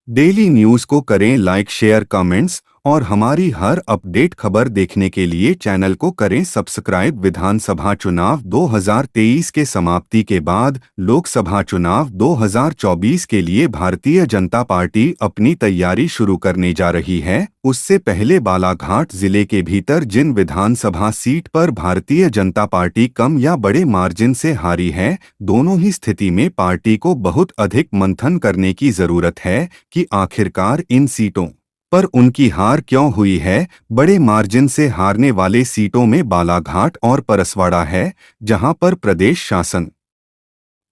Daily news को करें like, share, comments और हमारी हर अपडेट खबर देखने के लिए चैनल को करें सब्सक्राइब। विधानसभा चुनाव 2023 के समाप्ति के बाद लोकसभा चुनाव 2024 के लिए भारतीय जनता पार्टी अपनी तैयारी शुरू करने जा रही है। उससे पहले बालाघाट जिले के भीतर जिन विधानसभा सीट पर भारतीय जनता पार्टी कम या बड़े मार्जिन से हारी है, दोनों ही स्थिति में पार्टी को बहुत अधिक मंथन करने की जरूरत है कि आखिरकार इन सीटों पर उनकी हार क्यों हुई है। बड़े मार्जिन से हारने वाले सीटों में बालाघाट और परसवाड़ा है, जहां पर प्रदेश शासन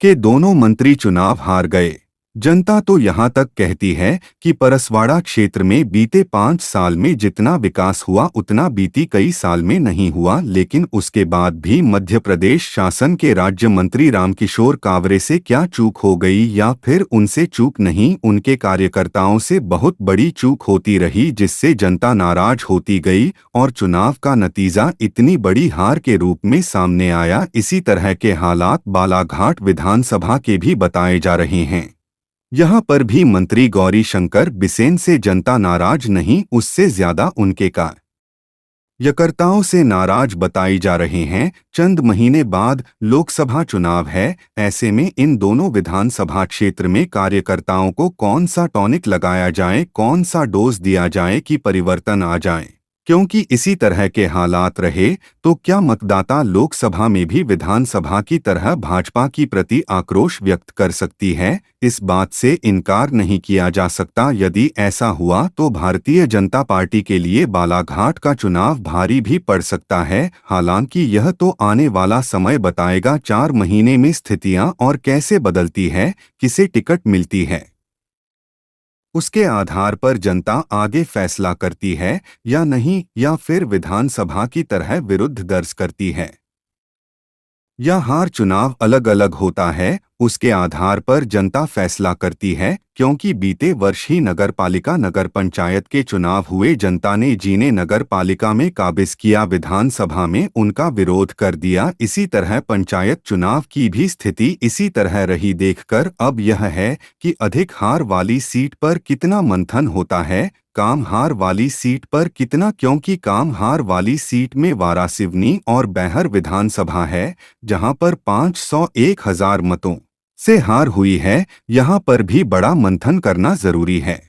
के दोनों मंत्री चुनाव हार गए। जनता तो यहां तक कहती है कि परसवाड़ा क्षेत्र में बीते 5 साल में जितना विकास हुआ उतना बीती कई साल में नहीं हुआ, लेकिन उसके बाद भी मध्य प्रदेश शासन के राज्य मंत्री रामकिशोर कावरे से क्या चूक हो गई, या फिर उनसे चूक नहीं, उनके कार्यकर्ताओं से बहुत बड़ी चूक होती रही, जिससे जनता नाराज होती गई और चुनाव का नतीजा इतनी बड़ी हार के रूप में सामने आया। इसी तरह के हालात बालाघाट विधानसभा के भी बताए जा रहे हैं। यहाँ पर भी मंत्री गौरी शंकर बिसेन से जनता नाराज नहीं, उससे ज्यादा उनके कार्यकर्ताओं से नाराज बताई जा रहे हैं। चंद महीने बाद लोकसभा चुनाव है, ऐसे में इन दोनों विधानसभा क्षेत्र में कार्यकर्ताओं को कौन सा टॉनिक लगाया जाए, कौन सा डोज दिया जाए कि परिवर्तन आ जाए, क्योंकि इसी तरह के हालात रहे तो क्या मतदाता लोकसभा में भी विधानसभा की तरह भाजपा की प्रति आक्रोश व्यक्त कर सकती है। इस बात से इनकार नहीं किया जा सकता। यदि ऐसा हुआ तो भारतीय जनता पार्टी के लिए बालाघाट का चुनाव भारी भी पड़ सकता है। हालांकि यह तो आने वाला समय बताएगा। 4 महीने में स्थितियां और कैसे बदलती है, किसे टिकट मिलती है, उसके आधार पर जनता आगे फैसला करती है या नहीं, या फिर विधानसभा की तरह विरुद्ध दर्ज करती है, या हार चुनाव अलग अलग होता है, उसके आधार पर जनता फैसला करती है। क्योंकि बीते वर्ष ही नगर पालिका नगर पंचायत के चुनाव हुए, जनता ने जिन्हें नगर पालिका में काबिज किया, विधानसभा में उनका विरोध कर दिया। इसी तरह पंचायत चुनाव की भी स्थिति इसी तरह रही। देखकर अब यह है कि अधिक हार वाली सीट पर कितना मंथन होता है, काम हार वाली सीट पर कितना, क्योंकि काम हार वाली सीट में वारासिवनी और बैहर विधानसभा है, जहां पर 501,000 मतों से हार हुई है। यहां पर भी बड़ा मंथन करना जरूरी है।